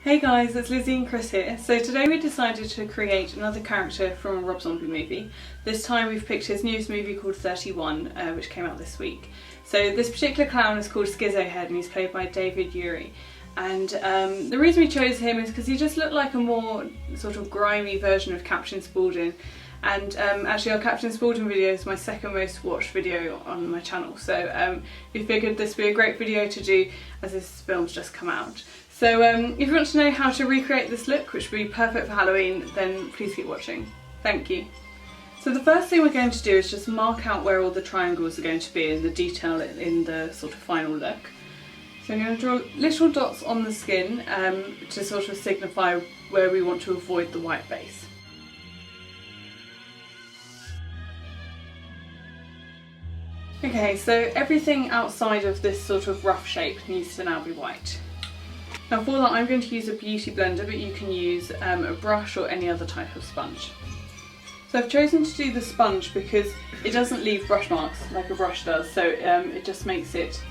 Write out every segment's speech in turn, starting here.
Hey guys, it's Lizzie and Chris here. So today we decided to create another character from a Rob Zombie movie. This time we've picked his newest movie called 31, which came out this week. So this particular clown is called Schizo and he's played by David Urey. And the reason we chose him is because he just looked like a more sort of grimy version of Captain Spaulding. And actually our Captain Spaulding video is my second most watched video on my channel. So we figured this would be a great video to do as this film's just come out. So if you want to know how to recreate this look, which would be perfect for Halloween, then please keep watching. Thank you. So the first thing we're going to do is just mark out where all the triangles are going to be and the detail in the sort of final look. So I'm going to draw little dots on the skin to sort of signify where we want to avoid the white base. Okay, so everything outside of this sort of rough shape needs to now be white. Now for that I'm going to use a beauty blender, but you can use a brush or any other type of sponge. So I've chosen to do the sponge because it doesn't leave brush marks like a brush does, so it just makes it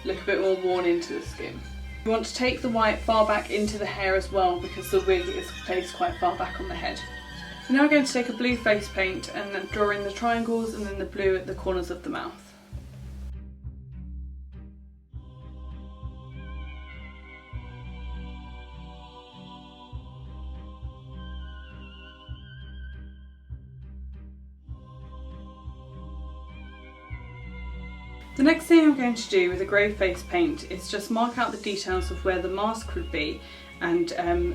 look a bit more worn into the skin. You want to take the white far back into the hair as well because the wig is placed quite far back on the head. Now I'm going to take a blue face paint and then draw in the triangles and then the blue at the corners of the mouth. The next thing I'm going to do with a grey face paint is just mark out the details of where the mask would be and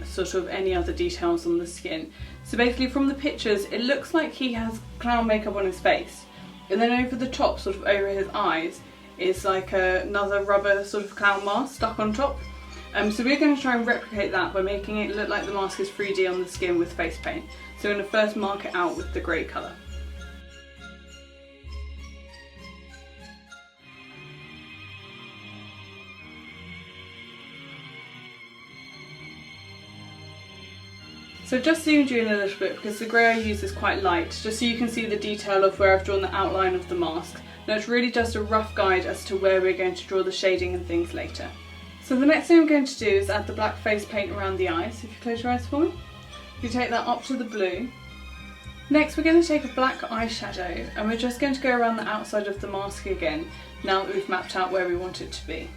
sort of any other details on the skin. So basically from the pictures it looks like he has clown makeup on his face, and then over the top, sort of over his eyes, is like another rubber sort of clown mask stuck on top. So we're going to try and replicate that by making it look like the mask is 3D on the skin with face paint. So I'm going to first mark it out with the grey colour. So I've just zoomed you in a little bit because the grey I use is quite light, just so you can see the detail of where I've drawn the outline of the mask. Now it's really just a rough guide as to where we're going to draw the shading and things later. So the next thing I'm going to do is add the black face paint around the eyes. If you close your eyes for me. You take that up to the blue. Next we're going to take a black eyeshadow and we're just going to go around the outside of the mask again, now that we've mapped out where we want it to be.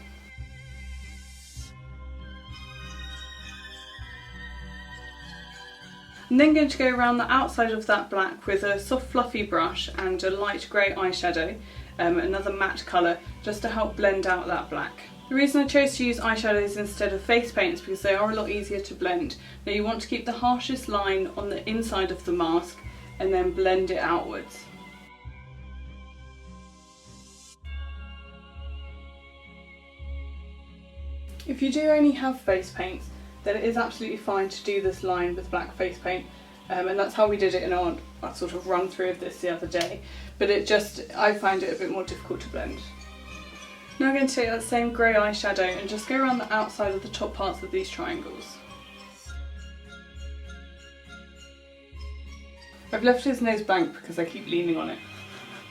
I'm then going to go around the outside of that black with a soft fluffy brush and a light grey eyeshadow, another matte colour, just to help blend out that black. The reason I chose to use eyeshadows instead of face paint is because they are a lot easier to blend. Now you want to keep the harshest line on the inside of the mask and then blend it outwards. If you do only have face paints, then it is absolutely fine to do this line with black face paint, and that's how we did it in our sort of run through of this the other day, but I find it a bit more difficult to blend. Now I'm going to take that same grey eyeshadow and just go around the outside of the top parts of these triangles. I've left his nose blank because I keep leaning on it,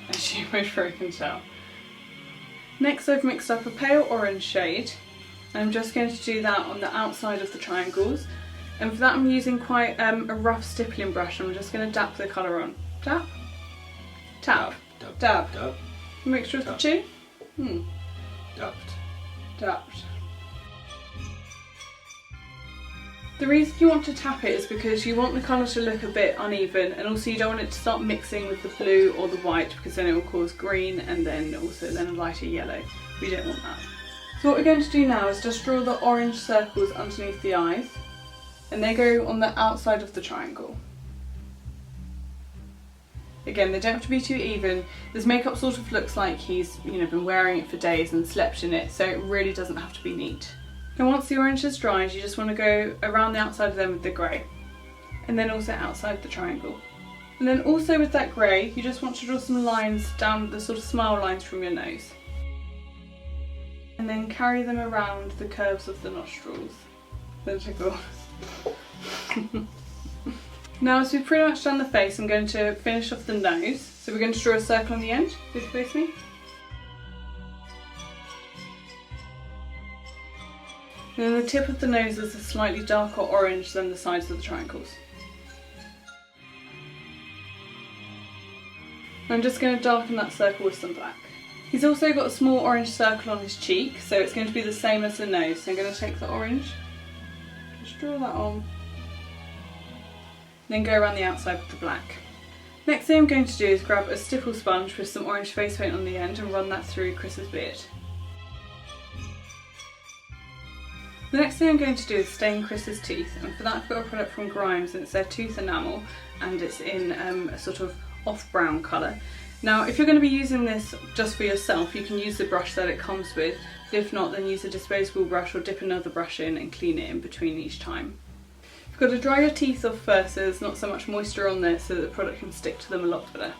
as you most probably can tell. Next I've mixed up a pale orange shade. I'm just going to do that on the outside of the triangles, and for that I'm using quite a rough stippling brush. I'm just going to dab the colour on. Dab? Tap? Dab. Dab. Dab. Mixture of the two? Dabbed. Dabbed. The reason you want to tap it is because you want the colour to look a bit uneven, and also you don't want it to start mixing with the blue or the white because then it will cause green and then also a lighter yellow. We don't want that. So what we're going to do now is just draw the orange circles underneath the eyes, and they go on the outside of the triangle. Again, they don't have to be too even. This makeup sort of looks like he's been wearing it for days and slept in it, so it really doesn't have to be neat. Now once the orange has dried, you just want to go around the outside of them with the grey, and then also outside the triangle. And then also with that grey, you just want to draw some lines down the sort of smile lines from your nose. And then carry them around the curves of the nostrils. Then tickle. Now as we've pretty much done the face, I'm going to finish off the nose. So we're going to draw a circle on the end. Please face me. And then the tip of the nose is a slightly darker orange than the sides of the triangles. I'm just going to darken that circle with some black. He's also got a small orange circle on his cheek, so it's going to be the same as the nose. So I'm going to take the orange, just draw that on, then go around the outside with the black. Next thing I'm going to do is grab a stipple sponge with some orange face paint on the end and run that through Chris's beard. The next thing I'm going to do is stain Chris's teeth, and for that I've got a product from Grimas, and it's their tooth enamel, and it's in a sort of off brown colour. Now if you're going to be using this just for yourself, you can use the brush that it comes with, but if not then use a disposable brush or dip another brush in and clean it in between each time. You've got to dry your teeth off first so there's not so much moisture on there, so that the product can stick to them a lot better.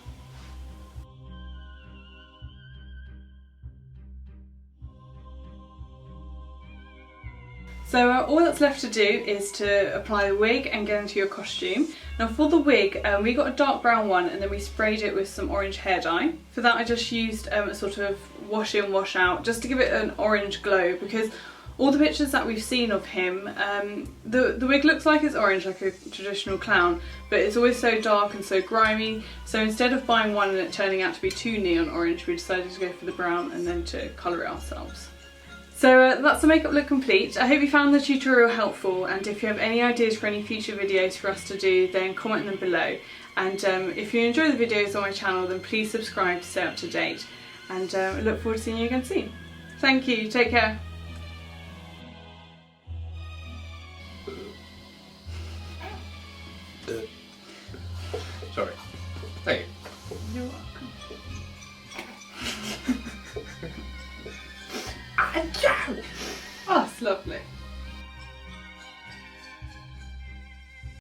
So all that's left to do is to apply the wig and get into your costume. Now for the wig, we got a dark brown one and then we sprayed it with some orange hair dye. For that I just used a sort of wash in, wash out, just to give it an orange glow, because all the pictures that we've seen of him, the wig looks like it's orange like a traditional clown, but it's always so dark and so grimy, so instead of buying one and it turning out to be too neon orange, we decided to go for the brown and then to colour it ourselves. So that's the makeup look complete. I hope you found the tutorial helpful, and if you have any ideas for any future videos for us to do, then comment them below. And if you enjoy the videos on my channel, then please subscribe to stay up to date, and I look forward to seeing you again soon. Thank you, take care. Sorry. Thank you. You're welcome. Oh, it's lovely.